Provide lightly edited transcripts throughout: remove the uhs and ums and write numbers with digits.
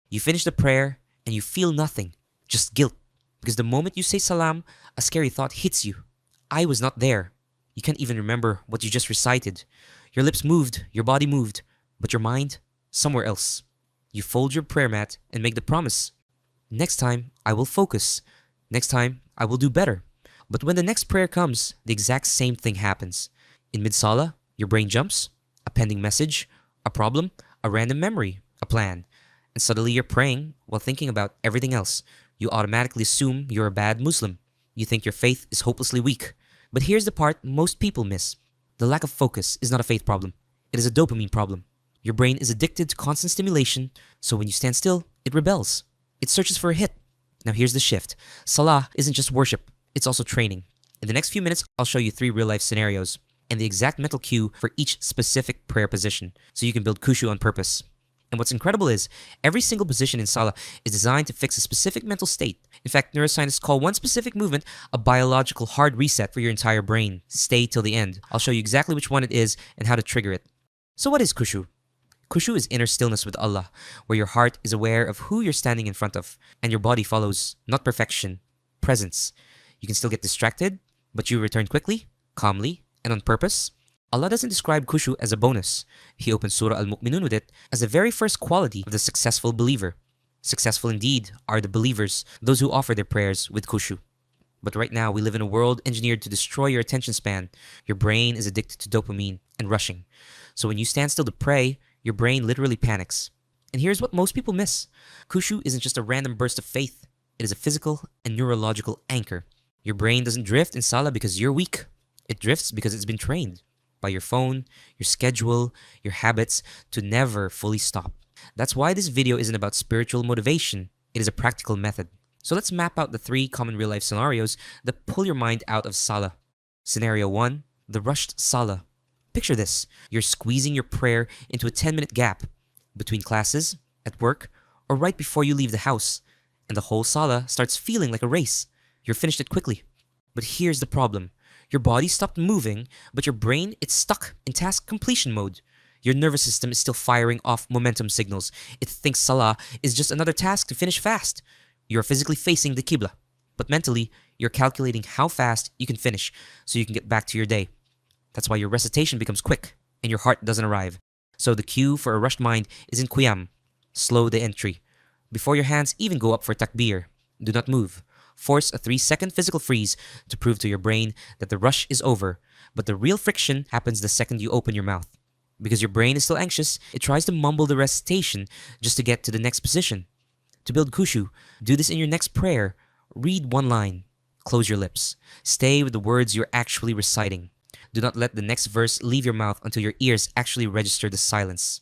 You finish the prayer and you feel nothing, just guilt. Because the moment you say salam, a scary thought hits you. I was not there. You can't even remember what you just recited. Your lips moved, your body moved, but your mind, somewhere else. You fold your prayer mat and make the promise. Next time, I will focus. Next time, I will do better. But when the next prayer comes, the exact same thing happens. In mid-salah, your brain jumps, a pending message, a problem, a random memory, a plan. And suddenly you're praying while thinking about everything else. You automatically assume you're a bad Muslim. You think your faith is hopelessly weak. But here's the part most people miss. The lack of focus is not a faith problem. It is a dopamine problem. Your brain is addicted to constant stimulation, so when you stand still, it rebels. It searches for a hit. Now here's the shift. Salah isn't just worship, it's also training. In the next few minutes, I'll show you 3 real-life scenarios and the exact mental cue for each specific prayer position, so you can build khushu on purpose. And what's incredible is, every single position in Salah is designed to fix a specific mental state. In fact, neuroscientists call one specific movement a biological hard reset for your entire brain. Stay till the end. I'll show you exactly which one it is and how to trigger it. So what is khushu? Khushu is inner stillness with Allah, where your heart is aware of who you're standing in front of, and your body follows, not perfection, presence. You can still get distracted, but you return quickly, calmly, and on purpose. Allah doesn't describe khushu as a bonus. He opens Surah Al-Mu'minun with it as the very first quality of the successful believer. Successful indeed are the believers, those who offer their prayers with khushu. But right now, we live in a world engineered to destroy your attention span. Your brain is addicted to dopamine and rushing. So when you stand still to pray, your brain literally panics. And here's what most people miss. Khushu isn't just a random burst of faith. It is a physical and neurological anchor. Your brain doesn't drift in Salah because you're weak. It drifts because it's been trained by your phone, your schedule, your habits to never fully stop. That's why this video isn't about spiritual motivation. It is a practical method. So let's map out the 3 common real-life scenarios that pull your mind out of Salah. Scenario 1, the rushed Salah. Picture this. You're squeezing your prayer into a 10-minute gap between classes, at work, or right before you leave the house, and the whole Salah starts feeling like a race. You're finished it quickly. But here's the problem. Your body stopped moving, but your brain, it's stuck in task completion mode. Your nervous system is still firing off momentum signals. It thinks Salah is just another task to finish fast. You're physically facing the Qibla, but mentally, you're calculating how fast you can finish so you can get back to your day. That's why your recitation becomes quick and your heart doesn't arrive. So the cue for a rushed mind is in qiyam. Slow the entry. Before your hands even go up for takbir, do not move. Force a 3-second physical freeze to prove to your brain that the rush is over, but the real friction happens the second you open your mouth. Because your brain is still anxious, it tries to mumble the recitation just to get to the next position. To build khushu, do this in your next prayer. Read one line. Close your lips. Stay with the words you're actually reciting. Do not let the next verse leave your mouth until your ears actually register the silence.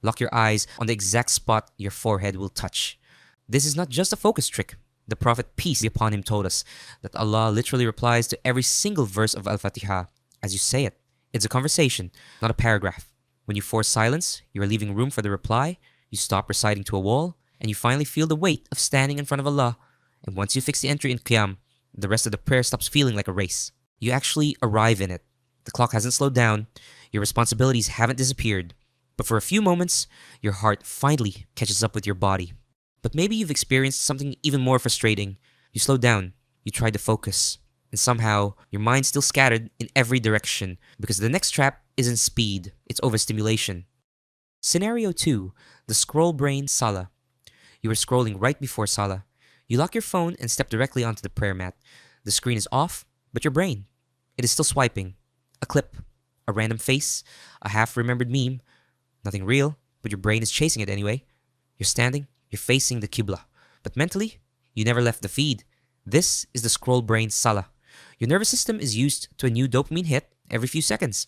Lock your eyes on the exact spot your forehead will touch. This is not just a focus trick. The Prophet, peace be upon him, told us that Allah literally replies to every single verse of Al-Fatiha as you say it. It's a conversation, not a paragraph. When you force silence, you are leaving room for the reply, you stop reciting to a wall, and you finally feel the weight of standing in front of Allah. And once you fix the entry in Qiyam, the rest of the prayer stops feeling like a race. You actually arrive in it. The clock hasn't slowed down, your responsibilities haven't disappeared, but for a few moments, your heart finally catches up with your body. But maybe you've experienced something even more frustrating. You slow down, you try to focus, and somehow your mind's still scattered in every direction because the next trap isn't speed, it's overstimulation. Scenario 2, the scroll brain Salah. You were scrolling right before Salah. You lock your phone and step directly onto the prayer mat. The screen is off, but your brain, it is still swiping. A clip, a random face, a half-remembered meme. Nothing real, but your brain is chasing it anyway. You're standing, you're facing the Qibla. But mentally, you never left the feed. This is the scroll brain Salah. Your nervous system is used to a new dopamine hit every few seconds.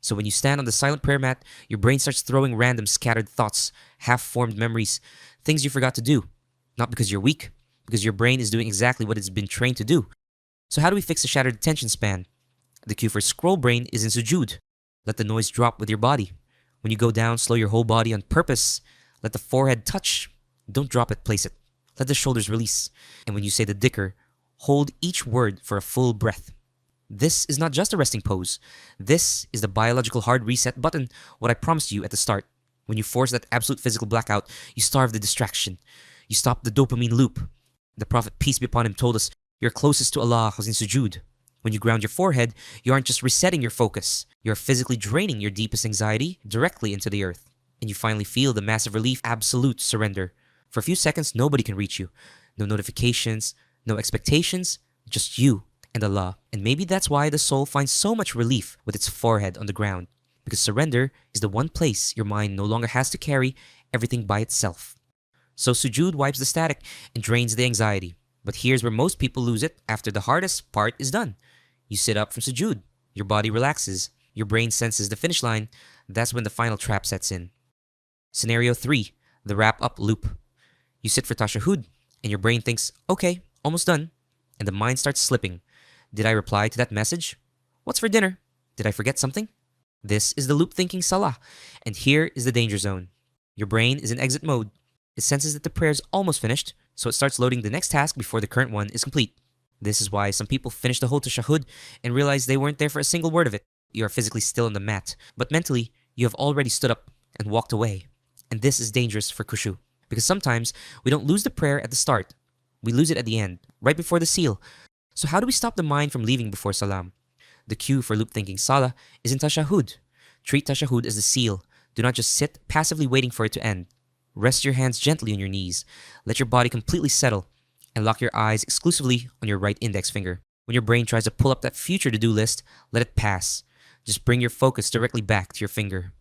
So when you stand on the silent prayer mat, your brain starts throwing random scattered thoughts, half-formed memories, things you forgot to do. Not because you're weak, because your brain is doing exactly what it's been trained to do. So how do we fix a shattered attention span? The cue for scroll brain is in sujood. Let the noise drop with your body. When you go down, slow your whole body on purpose. Let the forehead touch. Don't drop it, place it. Let the shoulders release. And when you say the dhikr, hold each word for a full breath. This is not just a resting pose. This is the biological hard reset button, what I promised you at the start. When you force that absolute physical blackout, you starve the distraction. You stop the dopamine loop. The Prophet, peace be upon him, told us, you're closest to Allah was in sujood. When you ground your forehead, you aren't just resetting your focus. You're physically draining your deepest anxiety directly into the earth. And you finally feel the massive relief, absolute surrender. For a few seconds, nobody can reach you. No notifications, no expectations, just you and Allah. And maybe that's why the soul finds so much relief with its forehead on the ground. Because surrender is the one place your mind no longer has to carry everything by itself. So sujood wipes the static and drains the anxiety. But here's where most people lose it after the hardest part is done. You sit up from sujood. Your body relaxes. Your brain senses the finish line. That's when the final trap sets in. Scenario 3. The wrap-up loop. You sit for tashahhud and your brain thinks, okay, almost done. And the mind starts slipping. Did I reply to that message? What's for dinner? Did I forget something? This is the loop thinking Salah. And here is the danger zone. Your brain is in exit mode. It senses that the prayer is almost finished, so it starts loading the next task before the current one is complete. This is why some people finish the whole tashahhud and realize they weren't there for a single word of it. You are physically still on the mat, but mentally, you have already stood up and walked away. And this is dangerous for khushu, because sometimes we don't lose the prayer at the start. We lose it at the end, right before the seal. So how do we stop the mind from leaving before salam? The cue for loop thinking Salah is in tashahhud. Treat tashahhud as the seal. Do not just sit passively waiting for it to end. Rest your hands gently on your knees. Let your body completely settle and lock your eyes exclusively on your right index finger. When your brain tries to pull up that future to-do list, let it pass. Just bring your focus directly back to your finger.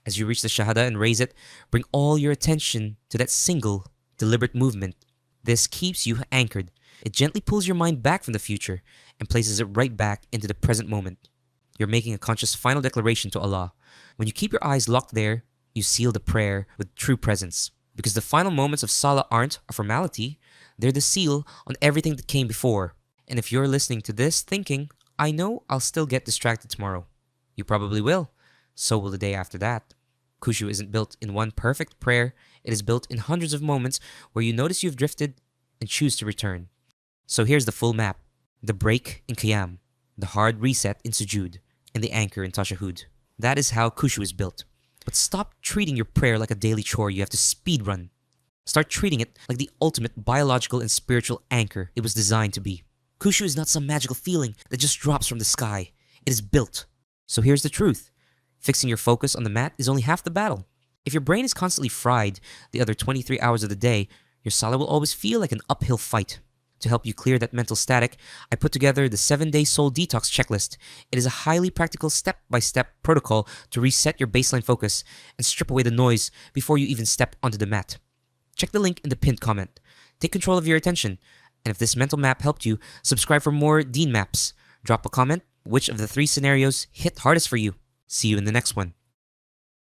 As you reach the shahada and raise it, bring all your attention to that single, deliberate movement. This keeps you anchored. It gently pulls your mind back from the future and places it right back into the present moment. You're making a conscious final declaration to Allah. When you keep your eyes locked there, you seal the prayer with true presence. Because the final moments of Salah aren't a formality, they're the seal on everything that came before. And if you're listening to this thinking, I know I'll still get distracted tomorrow, you probably will. So will the day after that. Khushu isn't built in one perfect prayer. It is built in hundreds of moments where you notice you've drifted and choose to return. So here's the full map. The break in qiyam, the hard reset in sujood, and the anchor in tashahhud. That is how khushu is built. But stop treating your prayer like a daily chore you have to speed run. Start treating it like the ultimate biological and spiritual anchor it was designed to be. Khushu is not some magical feeling that just drops from the sky. It is built. So here's the truth. Fixing your focus on the mat is only half the battle. If your brain is constantly fried the other 23 hours of the day, your salah will always feel like an uphill fight. To help you clear that mental static, I put together the 7-day soul detox checklist. It is a highly practical step-by-step protocol to reset your baseline focus and strip away the noise before you even step onto the mat. Check the link in the pinned comment. Take control of your attention. And if this mental map helped you, subscribe for more Deen maps. Drop a comment. Which of the 3 scenarios hit hardest for you? See you in the next one.